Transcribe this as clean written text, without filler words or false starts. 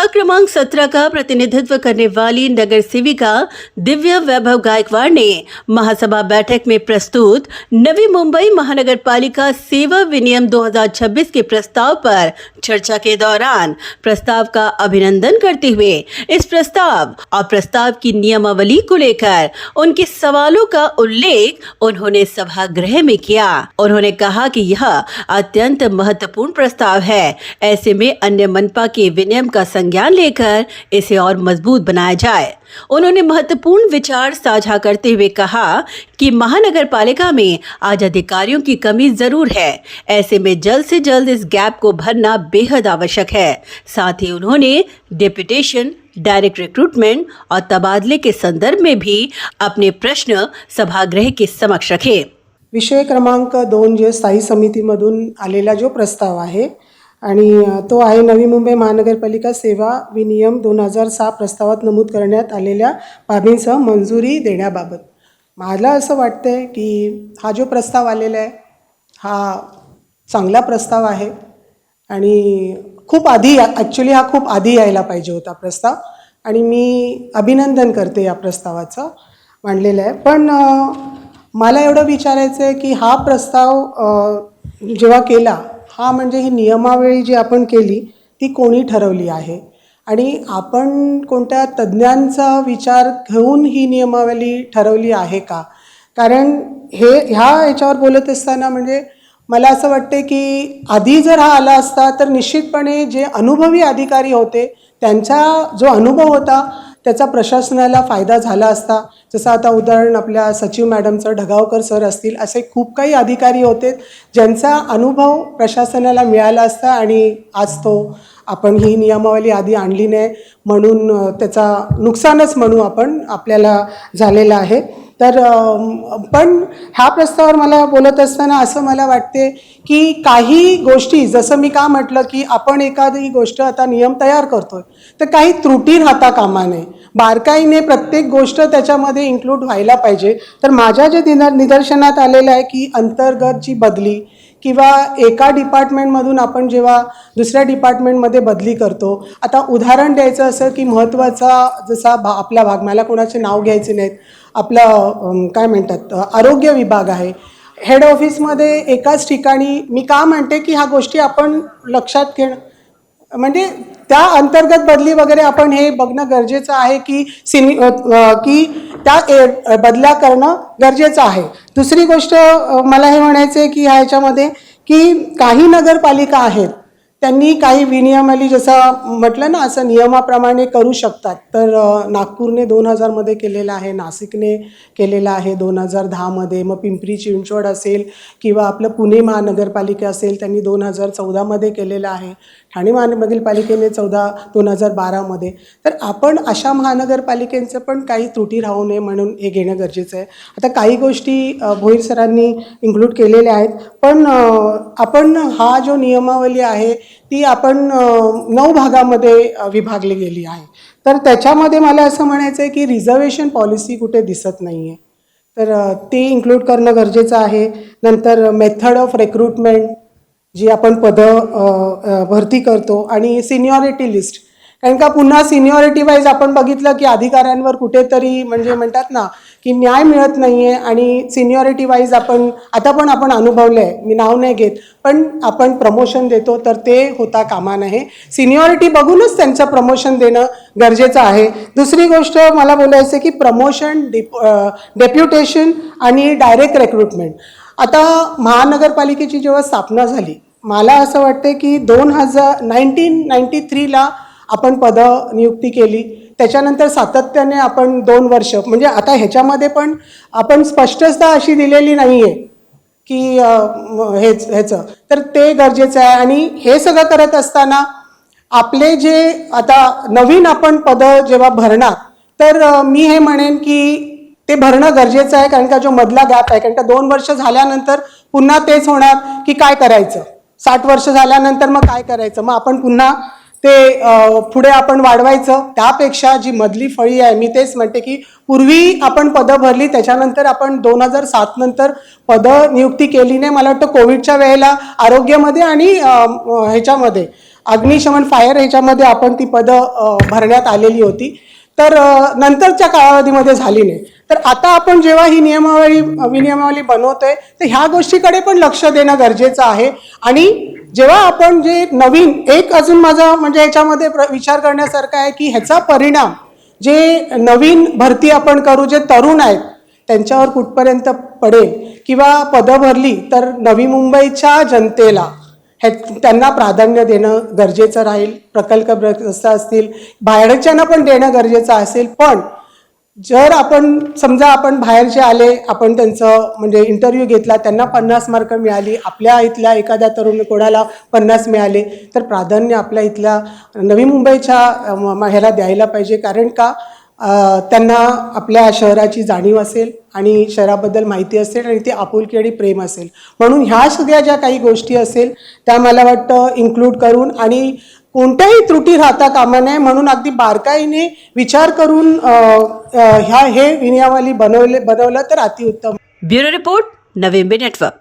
प्रभाग क्रमांक 17 का प्रतिनिधित्व करने वाली नगर सेविका दिव्या वैभव गायकवाड़ ने महासभा बैठक में प्रस्तुत नवी मुंबई महानगर पालिका सेवा विनियम 2026 के प्रस्ताव पर चर्चा के दौरान प्रस्ताव का अभिनंदन करते हुए इस प्रस्ताव और प्रस्ताव की नियमावली को लेकर उनके सवालों का उल्लेख उन्होंने सभागृह में किया। उन्होंने कहा कि यह अत्यंत महत्वपूर्ण प्रस्ताव है। ऐसे में अन्य मनपा के विनियम का संज्ञान लेकर इसे और मजबूत बनाया जाए। उन्होंने महत्वपूर्ण विचार साझा करते हुए कहा कि महानगर पालिका में आज अधिकारियों की कमी जरूर है। ऐसे में जल्द से जल्द इस गैप को भरना बेहद आवश्यक है। साथ ही उन्होंने डेप्यूटेशन, डायरेक्ट रिक्रूटमेंट और तबादले के संदर्भ में भी अपने प्रश्न सभागृह के समक्ष रखे। विषय क्रमांक 2 जे स्थायी समितीमधून आलेला जो प्रस्ताव आहे आणि तो आहे नवी मुंबई महानगरपालिका सेवा विनियम 2006 प्रस्तावात नमूद करण्यात आलेल्या बाबींसह मंजुरी देण्याबाबत। मला असं वाटतंय की हा जो प्रस्ताव आलेला आहे हा चांगला प्रस्ताव आहे आणि खूप आधी ॲक्च्युली हा खूप आधी यायला पाहिजे होता प्रस्ताव आणि मी अभिनंदन करते या प्रस्तावाचं मांडलेलं आहे। पण मला एवढं विचारायचं आहे की हा प्रस्ताव जेव्हा केला हा म्हणजे ही नियमावली जी आपण केली ती कोणी ठरवली आहे आणि आपण कोणत्या तज्ज्ञांचा विचार घेऊन ही नियमावली ठरवली आहे का? कारण ह्याच्यावर बोलत असताना म्हणजे मला असं वाटते की आधी जर हा आला असता तर निश्चितपणे जे अनुभवी अधिकारी होते त्यांचा जो अनुभव होता त्याचा प्रशासनाला फायदा झाला असता। जसं आता उदाहरण आपल्या सचिव मॅडमचं ढगावकर सर असतील, असे खूप काही अधिकारी होते ज्यांचा अनुभव प्रशासनाला मिळाला असता आणि आज तो आपण ही नियमावली आधी आणली नाही म्हणून त्याचा नुकसानच म्हणू आपण आपल्याला झालेला आहे। तर पण ह्या प्रस्तावावर मला बोलत असताना असं मला वाटते की काही गोष्टी जसं मी का म्हटलं की आपण एखादी गोष्ट आता नियम तयार करतोय तर काही त्रुटी राहता कामा नये, बारकाईने प्रत्येक गोष्ट त्याच्यामध्ये इन्क्लूड व्हायला पाहिजे। तर माझ्या जे निदर्शनात आलेलं आहे की अंतर्गतची बदली किंवा एका डिपार्टमेंटमधून आपण जेव्हा दुसऱ्या डिपार्टमेंटमध्ये बदली करतो, आता उदाहरण द्यायचं असं की महत्त्वाचा जसा आपला भाग, मला कोणाचे नाव घ्यायचे नाहीत, आपला काय म्हणतात आरोग्य विभाग आहे, हेड ऑफिसमध्ये एकाच ठिकाणी मी का म्हणते की ह्या गोष्टी आपण लक्षात घेणं म्हणजे त्या अंतर्गत बदली वगैरे आपण हे बघणं गरजेचं आहे की त्या बदल्या करणं गरजेचं आहे। दुसरी गोष्ट मला हे म्हणायचं आहे की ह्याच्यामध्ये की काही नगरपालिका आहेत त्यांनी काही विनियमावली जसं म्हटलं ना असं नियमाप्रमाणे करू शकतात। तर नागपूरने 2000 मध्ये केलेलं आहे, नाशिकने केलेलं आहे 2010 मध्ये, मग पिंपरी चिंचवड असेल किंवा आपलं पुणे महानगरपालिका असेल त्यांनी 2014 मध्ये केलेलं आहे, ठाणे महानगरपालिकेने 2012 मध्ये। तर आपण अशा महानगरपालिकेचं पण काही त्रुटी राहू नये म्हणून हे घेणं गरजेचं आहे। आता काही गोष्टी भोईर सरांनी इन्क्लूड केलेल्या आहेत पण आपण हा जो नियमावली आहे ती आपण 9 भागामध्ये विभागली गेली आहे। तर त्याच्यामध्ये मला असं म्हणायचं आहे की रिझर्वेशन पॉलिसी कुठे दिसत नाही आहे, तर ते इन्क्लूड करणं गरजेचं आहे। नंतर मेथड ऑफ रिक्रूटमेंट जी आपण पदं भरती करतो आणि सिनियरिटी लिस्ट, कारण का पुन्हा सिनियरिटी वाईज आपण बघितलं की अधिकाऱ्यांवर कुठेतरी म्हणजे म्हणतात ना की न्याय मिळत नाही आहे आणि सिनियरिटी वाईज आपण अनुभवलं आहे, मी नाव नाही घेत, पण आपण प्रमोशन देतो तर ते होता कामा नये, सिनियरिटी बघूनच त्यांचं प्रमोशन देणं गरजेचं आहे। दुसरी गोष्ट मला बोलायचं की प्रमोशन, डेप्युटेशन आणि डायरेक्ट रिक्रूटमेंट। आता महानगरपालिकेची जेव्हा स्थापना झाली मला असं वाटतं की 1993ला आपण नियुक्ती केली, त्याच्यानंतर सातत्याने आपण 2 वर्ष म्हणजे आता ह्याच्यामध्ये पण आपण स्पष्टता अशी दिलेली नाही आहे की ह्याचं तर ते गरजेचं आहे। आणि हे सगळं करत असताना आपले जे आता नवीन आपण पदं जेव्हा भरणार तर मी हे म्हणेन की ते भरणं गरजेचं आहे, कारण का जो मधला गॅप आहे, कारण का 2 वर्ष झाल्यानंतर पुन्हा तेच होणार की काय करायचं, 60 वर्ष झाल्यानंतर मग काय करायचं, मग आपण पुन्हा ते पुढे आपण वाढवायचं। त्यापेक्षा जी मधली फळी आहे मी तेच म्हणते की पूर्वी आपण पदं भरली त्याच्यानंतर आपण 2007 नंतर पदं नियुक्ती केली नाही। मला वाटतं कोविडच्या वेळेला आरोग्यामध्ये आणि ह्याच्यामध्ये अग्निशमन फायर ह्याच्यामध्ये आपण ती पदं भरण्यात आलेली होती. तर नंतरच्या कालावधीमध्ये झाली नाही. तर आता आपण जेव्हा ही विनियमावली बनवतोय तर ह्या गोष्टीकडे पण लक्ष देणं गरजेचं आहे. आणि जेव्हा आपण जे नवीन एक अजून माझा म्हणजे याच्यामध्ये विचार करण्यासारखा आहे की ह्याचा परिणाम जे नवीन भरती आपण करू, जे तरुण आहेत त्यांच्यावर कुठपर्यंत पडेल किंवा पदं भरली तर नवी मुंबईच्या जनतेला त्यांना प्राधान्य देणं गरजेचं राहील. प्रकल्पग्रस्त असतील, बाहेरच्यांना पण देणं गरजेचं असेल. पण जर आपण समजा आपण बाहेरचे आले, आपण त्यांचं म्हणजे इंटरव्ह्यू घेतला, त्यांना 50 मार्क मिळाली, आपल्या इथल्या एखाद्या तरुण कोणाला 50 मिळाले तर प्राधान्य आपल्या इथल्या नवी मुंबईच्या ह्याला द्यायला पाहिजे. कारण का त्यांना आपल्या शहराची जाणीव असेल आणि शहराबद्दल माहिती असेल आणि ते आपुलकी आणि प्रेम असेल. म्हणून ह्या सगळ्या ज्या काही गोष्टी असेल त्या मला वाटतं इन्क्लूड करून आणि कोणत्याही त्रुटी राहता कामा नये म्हणून अगदी बारकाईने विचार करून हे विनियमावली बनवलं तर अतिउत्तम. Bureau report Navi Mumbai network.